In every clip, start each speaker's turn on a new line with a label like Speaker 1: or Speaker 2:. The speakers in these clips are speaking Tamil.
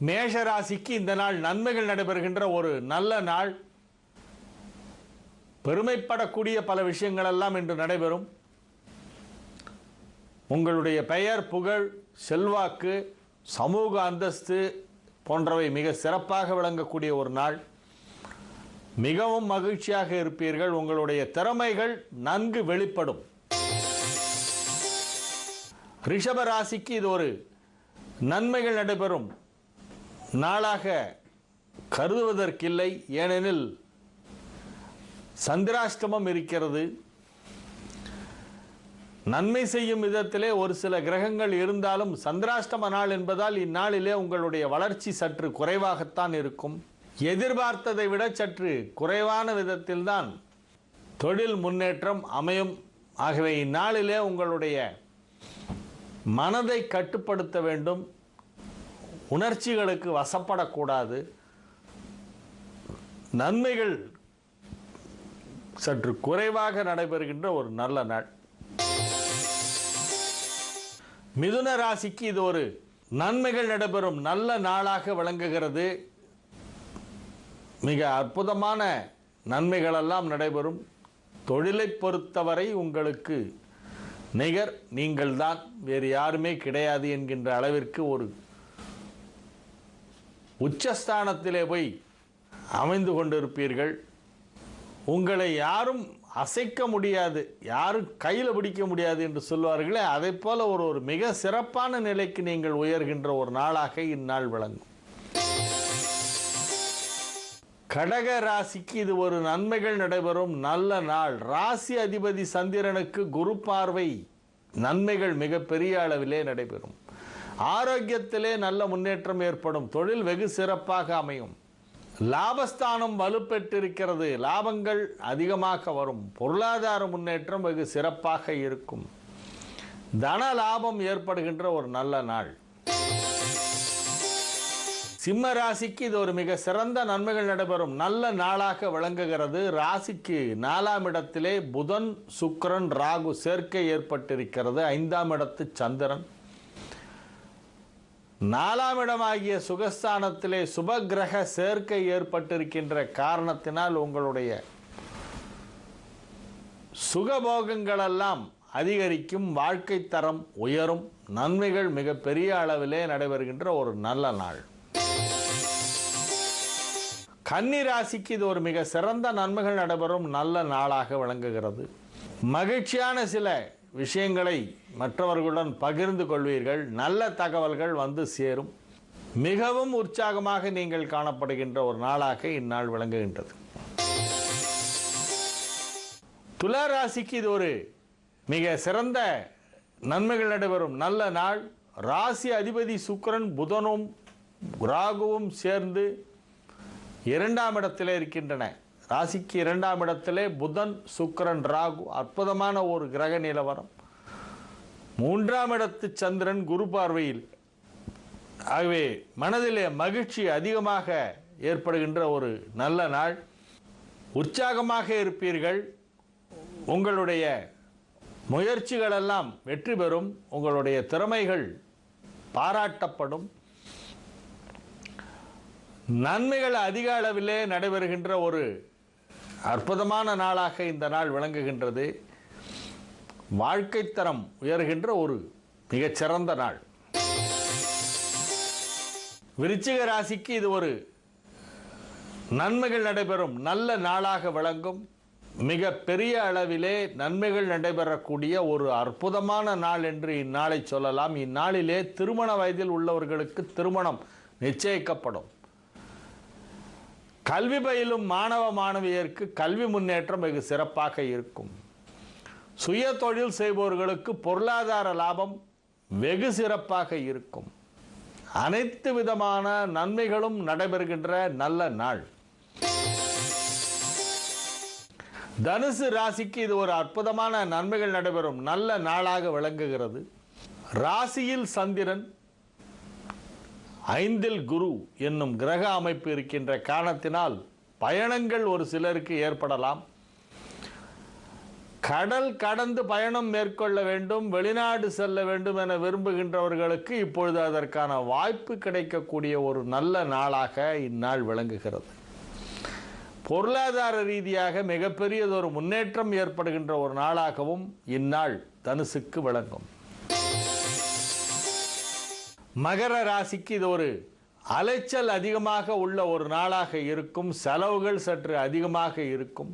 Speaker 1: மேஷ ராசிக்கு இந்த நாள் நன்மைகள் நடைபெறுகின்ற ஒரு நல்ல நாள். பெருமைப்படக்கூடிய பல விஷயங்கள் எல்லாம் இன்று நடைபெறும். உங்களுடைய பெயர், புகழ், செல்வாக்கு, சமூக அந்தஸ்து போன்றவை மிக சிறப்பாக விளங்கக்கூடிய ஒரு நாள். மிகவும் மகிழ்ச்சியாக இருப்பீர்கள். உங்களுடைய திறமைகள் நன்கு வெளிப்படும். ரிஷப ராசிக்கு இது ஒரு நன்மைகள் நடைபெறும் நாளாக கருதுவதற்கில்லை. ஏனெனில் சந்திராஷ்டமம் இருக்கிறது. நன்மை செய்யும் விதத்திலே ஒரு சில கிரகங்கள் இருந்தாலும் சந்திராஷ்டம நாள் என்பதால் இந்நாளிலே உங்களுடைய வளர்ச்சி சற்று குறைவாகத்தான் இருக்கும். எதிர்பார்த்ததை விட சற்று குறைவான விதத்தில்தான் தொழில் முன்னேற்றம் அமையும். ஆகவே இந்நாளிலே உங்களுடைய மனதை கட்டுப்படுத்த வேண்டும். உணர்ச்சிகளுக்கு வசப்படக்கூடாது. நன்மைகள் சற்று குறைவாக நடைபெறுகின்ற ஒரு நல்ல நாள். மிதுன ராசிக்கு இது ஒரு நன்மைகள் நடைபெறும் நல்ல நாளாக விளங்குகிறது. மிக அற்புதமான நன்மைகளெல்லாம் நடைபெறும். தொழிலை பொறுத்தவரை உங்களுக்கு நிகர் நீங்கள்தான், வேறு யாருமே கிடையாது என்கின்ற அளவிற்கு ஒரு உச்சஸ்தானத்திலே போய் அமைந்து கொண்டிருப்பீர்கள். உங்களை யாரும் அசைக்க முடியாது, யாரும் கையில் பிடிக்க முடியாது என்று சொல்வார்களே, அதை போல ஒரு மிக சிறப்பான நிலைக்கு நீங்கள் உயர்கின்ற ஒரு நாளாக இந்நாள் விளங்கும். கடக ராசிக்கு இது ஒரு நன்மைகள் நடைபெறும் நல்ல நாள். ராசி அதிபதி சந்திரனுக்கு குரு பார்வை. நன்மைகள் மிக பெரிய அளவிலே நடைபெறும். ஆரோக்கியத்திலே நல்ல முன்னேற்றம் ஏற்படும். தொழில் வெகு சிறப்பாக அமையும். லாபஸ்தானம் வலுப்பெற்றிருக்கிறது. லாபங்கள் அதிகமாக வரும். பொருளாதார முன்னேற்றம் வெகு சிறப்பாக இருக்கும். தன லாபம் ஏற்படுகின்ற ஒரு நல்ல நாள். சிம்ம ராசிக்கு இது ஒரு மிக சிறந்த நன்மைகள் நடைபெறும் நல்ல நாளாக விளங்குகிறது. ராசிக்கு 4ஆம் இடத்திலே புதன், சுக்கிரன், ராகு சேர்க்கை ஏற்பட்டிருக்கிறது. 5ஆம் இடத்து சந்திரன். 4ஆம் இடமாகிய சுகஸ்தானத்திலே சுபகிரக சேர்க்கை ஏற்பட்டிருக்கின்ற காரணத்தினால் உங்களுடைய சுகபோகங்களெல்லாம் அதிகரிக்கும். வாழ்க்கை தரம் உயரும். நன்மைகள் மிக பெரிய அளவிலே நடைபெறுகின்ற ஒரு நல்ல நாள். கன்னி ராசிக்கு இது ஒரு மிக சிறந்த நன்மைகள் நடைபெறும் நல்ல நாளாக விளங்குகிறது. மகிழ்ச்சியான சில விஷயங்களை மற்றவர்களுடன் பகிர்ந்து கொள்வீர்கள். நல்ல தகவல்கள் வந்து சேரும். மிகவும் உற்சாகமாக நீங்கள் காணப்படுகின்ற ஒரு நாளாக இந்நாள் விளங்குகின்றது. துலா ராசிக்கு இது ஒரு மிக சிறந்த நன்மைகள் நடைபெறும் நல்ல நாள். ராசி அதிபதி சுக்கிரன், புதனும் ராகுவும் சேர்ந்து 2ஆம் இடத்திலே இருக்கின்றன. ராசிக்கு 2ஆம் இடத்திலே புதன், சுக்கிரன், ராகு அற்புதமான ஒரு கிரக நிலவரம். 3ஆம் இடத்து சந்திரன் குரு பார்வையில். ஆகவே மனதிலே மகிழ்ச்சி அதிகமாக ஏற்படுகின்ற ஒரு நல்ல நாள். உற்சாகமாக இருப்பீர்கள். உங்களுடைய முயற்சிகளெல்லாம் வெற்றி பெறும். உங்களுடைய திறமைகள் பாராட்டப்படும். நன்மைகள் அதிக அளவிலே நடைபெறுகின்ற ஒரு அற்புதமான நாளாக இந்த நாள் விளங்குகின்றது. வாழ்க்கை தரம் உயர்கின்ற ஒரு மிகச்சிறந்த நாள். விருச்சிக ராசிக்கு இது ஒரு நன்மைகள் நடைபெறும் நல்ல நாளாக விளங்கும். மிக பெரிய அளவிலே நன்மைகள் நடைபெறக்கூடிய ஒரு அற்புதமான நாள் என்று இந்நாளை சொல்லலாம். இந்நாளிலே திருமண வயதில் உள்ளவர்களுக்கு திருமணம் நிச்சயிக்கப்படும். கல்வி பயிலும் மாணவ மாணவியருக்கு கல்வி முன்னேற்றம் வெகு சிறப்பாக இருக்கும். சுய தொழில் செய்பவர்களுக்கு பொருளாதார லாபம் வெகு சிறப்பாக இருக்கும். அனைத்து விதமான நன்மைகளும் நடைபெறுகின்ற நல்ல நாள். தனுசு ராசிக்கு இது ஒரு அற்புதமான நன்மைகள் நடைபெறும் நல்ல நாளாக விளங்குகிறது. ராசியில் சந்திரன், 5இல் குரு என்னும் கிரக அமைப்பு இருக்கின்ற காரணத்தினால் பயணங்கள் ஒரு சிலருக்கு ஏற்படலாம். கடல் கடந்து பயணம் மேற்கொள்ள வேண்டும், வெளிநாடு செல்ல வேண்டும் என விரும்புகின்றவர்களுக்கு இப்பொழுது அதற்கான வாய்ப்பு கிடைக்கக்கூடிய ஒரு நல்ல நாளாக இந்நாள் விளங்குகிறது. பொருளாதார ரீதியாக மிகப்பெரியதொரு முன்னேற்றம் ஏற்படுகின்ற ஒரு நாளாகவும் இந்நாள் தனுசுக்கு விளங்கும். மகர ராசிக்கு இது ஒரு அலைச்சல் அதிகமாக உள்ள ஒரு நாளாக இருக்கும். செலவுகள் சற்று அதிகமாக இருக்கும்.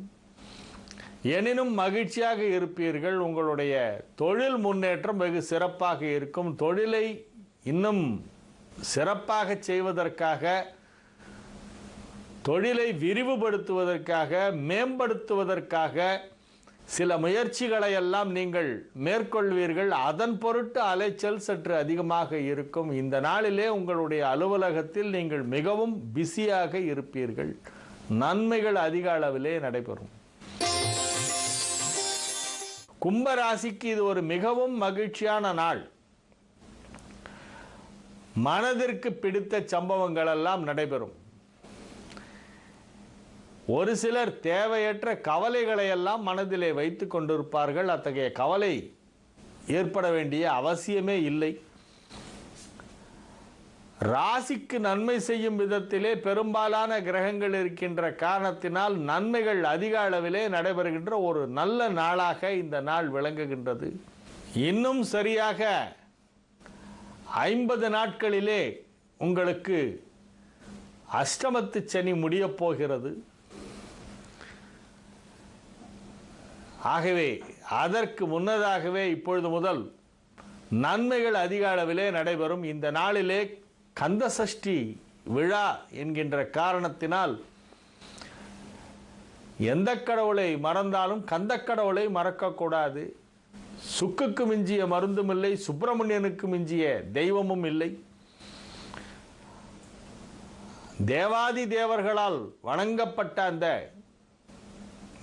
Speaker 1: எனினும் மகிழ்ச்சியாக இருப்பீர்கள். உங்களுடைய தொழில் முன்னேற்றம் வெகு சிறப்பாக இருக்கும். தொழிலை இன்னும் சிறப்பாக செய்வதற்காக, தொழிலை விரிவுபடுத்துவதற்காக, மேம்படுத்துவதற்காக சில முயற்சிகளை எல்லாம் நீங்கள் மேற்கொள்வீர்கள். அதன் பொருட்டு அலைச்சல் சற்று அதிகமாக இருக்கும். இந்த நாளிலே உங்களுடைய அலுவலகத்தில் நீங்கள் மிகவும் பிஸியாக இருப்பீர்கள். நன்மைகள் அதிக அளவிலே நடைபெறும். கும்பராசிக்கு இது ஒரு மிகவும் மகிழ்ச்சியான நாள். மனதிற்கு பிடித்த சம்பவங்கள் எல்லாம் நடைபெறும். ஒரு சிலர் தேவையற்ற கவலைகளை எல்லாம் மனதிலே வைத்து கொண்டிருப்பார்கள். அத்தகைய கவலை ஏற்பட வேண்டிய அவசியமே இல்லை. ராசிக்கு நன்மை செய்யும் விதத்திலே பெரும்பாலான கிரகங்கள் இருக்கின்ற காரணத்தினால் நன்மைகள் அதிக அளவிலே நடைபெறுகின்ற ஒரு நல்ல நாளாக இந்த நாள் விளங்குகின்றது. இன்னும் சரியாக 50 நாட்களிலே உங்களுக்கு அஷ்டமத்து சனி முடியப் போகிறது. ஆகவே அதற்கு முன்னதாகவே இப்பொழுது முதல் நன்மைகள் அதிக அளவிலே நடைபெறும். இந்த நாளிலே கந்த சஷ்டி விழா என்கின்ற காரணத்தினால் எந்த கடவுளை மறந்தாலும் கந்த கடவுளை மறக்கக்கூடாது. சுக்குக்கு மிஞ்சிய மருந்தும் இல்லை, சுப்பிரமணியனுக்கு மிஞ்சிய தெய்வமும் இல்லை. தேவாதி தேவர்களால் வணங்கப்பட்ட அந்த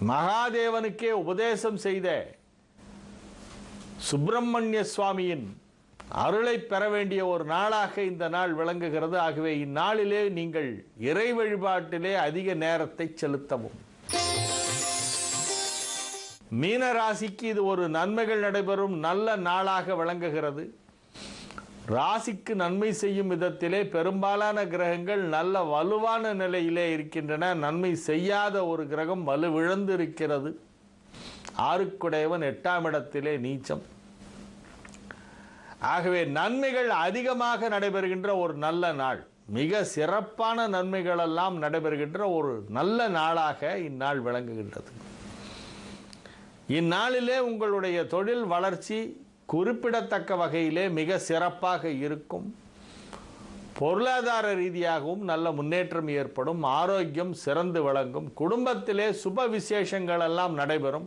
Speaker 1: மகாதேவனுக்கே உபதேசம் செய்த சுப்பிரமணிய சுவாமியின் அருளை பெற வேண்டிய ஒரு நாளாக இந்த நாள் விளங்குகிறது. ஆகவே இந்நாளிலே நீங்கள் இறை வழிபாட்டிலே அதிக நேரத்தை செலுத்தவும். மீன ராசிக்கு இது ஒரு நன்மைகள் நடைபெறும் நல்ல நாளாக விளங்குகிறது. ராசிக்கு நன்மை செய்யும் விதத்திலே பெரும்பாலான கிரகங்கள் நல்ல வலுவான நிலையிலே இருக்கின்றன. நன்மை செய்யாத ஒரு கிரகம் வலுவிழந்து இருக்கிறது. ஆறுக்குடையவன் 8ஆம் இடத்திலே நீச்சம். ஆகவே நன்மைகள் அதிகமாக நடைபெறுகின்ற ஒரு நல்ல நாள், மிக சிறப்பான நன்மைகள் எல்லாம் நடைபெறுகின்ற ஒரு நல்ல நாளாக இந்நாள் விளங்குகின்றது. இந்நாளிலே உங்களுடைய தொழில் வளர்ச்சி குறிப்பிடத்தக்க வகையிலே மிக சிறப்பாக இருக்கும். பொருளாதார ரீதியாகவும் நல்ல முன்னேற்றம் ஏற்படும். ஆரோக்கியம் சிறந்து விளங்கும். குடும்பத்திலே சுப விசேஷங்கள் எல்லாம் நடைபெறும்.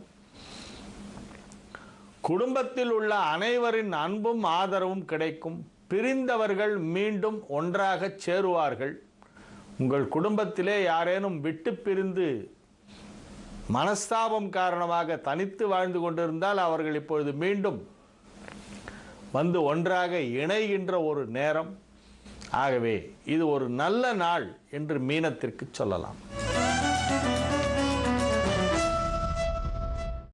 Speaker 1: குடும்பத்தில் உள்ள அனைவரின் அன்பும் ஆதரவும் கிடைக்கும். பிரிந்தவர்கள் மீண்டும் ஒன்றாக சேருவார்கள். உங்கள் குடும்பத்திலே யாரேனும் விட்டு பிரிந்து மனஸ்தாபம் காரணமாக தனித்து வாழ்ந்து கொண்டிருந்தால் அவர்கள் இப்பொழுது மீண்டும் வந்து ஒன்றாக இணைகின்ற ஒரு நேரம். ஆகவே இது ஒரு நல்ல நாள் என்று மீனத்திற்கு சொல்லலாம்.